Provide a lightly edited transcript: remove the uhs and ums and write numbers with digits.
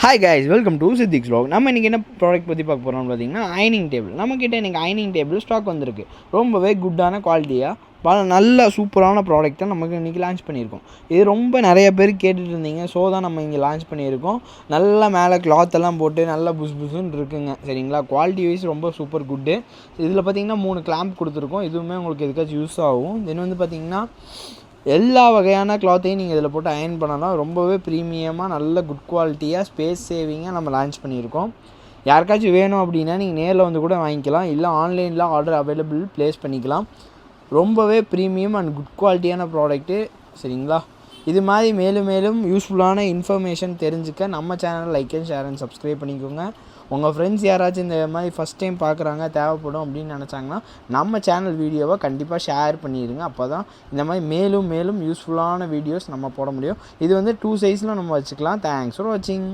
Hi guys, welcome to சித்திக்ஸ் vlog. நம்ம இன்றைக்கி என்ன ப்ராடக்ட் பற்றி பார்க்க போகிறோம்னு பார்த்தீங்கன்னா அயனிங் டேபிள். நம்மக்கிட்ட இன்றைக்கி அயனிங் டேபிள் ஸ்டாக் வந்திருக்கு. ரொம்பவே குட்டான குவாலிட்டியாக நல்ல சூப்பரான ப்ராடக்ட்டை நமக்கு இன்றைக்கி லான்ச் பண்ணியிருக்கோம். இது ரொம்ப நிறைய பேர் கேட்டுட்டு இருந்தீங்க, ஸோ தான் நம்ம இங்கே லான்ச் பண்ணியிருக்கோம். நல்லா மேலே கிளாத்தெல்லாம் போட்டு நல்லா புஸ்ன்னு இருக்குங்க. சரிங்களா, குவாலிட்டி வைஸ் ரொம்ப சூப்பர் குட்டு. இதில் பார்த்திங்கன்னா 3 கிளாம்ப் கொடுத்துருக்கோம். இதுவுமே உங்களுக்கு எதுக்காச்சும் யூஸ் ஆகும். தென் வந்து பார்த்திங்கன்னா எல்லா வகையான கிளாத்தையும் நீங்கள் இதில் போட்டு அயர்ன் பண்ணலாம். ரொம்பவே ப்ரீமியமாக நல்ல குட் குவாலிட்டியாக ஸ்பேஸ் சேவிங்காக நம்ம லான்ச் பண்ணியிருக்கோம். யாருக்காச்சும் வேணும் அப்படின்னா நீங்கள் நேரில் வந்து கூட வாங்கிக்கலாம், இல்லை ஆன்லைனில் ஆர்டர் அவைலபிள் ப்ளேஸ் பண்ணிக்கலாம். ரொம்பவே ப்ரீமியம் அண்ட் குட் குவாலிட்டியான ப்ராடக்ட்டு. சரிங்களா, இது மாதிரி மேலும் மேலும் யூஸ்ஃபுல்லான இன்ஃபர்மேஷன் தெரிஞ்சுக்க நம்ம channel like and share and subscribe பண்ணிக்கோங்க. உங்கள் ஃப்ரெண்ட்ஸ் யாராச்சும் இந்த மாதிரி ஃபஸ்ட் டைம் பார்க்குறாங்க, தேவைப்படும் அப்படின்னு நினச்சாங்கன்னா நம்ம சேனல் வீடியோவை கண்டிப்பாக ஷேர் பண்ணிடுங்க. அப்போ தான் இந்த மாதிரி மேலும் மேலும் யூஸ்ஃபுல்லான வீடியோஸ் நம்ம போட முடியும். இது வந்து 2 சைஸில் நம்ம வச்சுக்கலாம். தேங்க்ஸ் ஃபார் வாட்சிங்.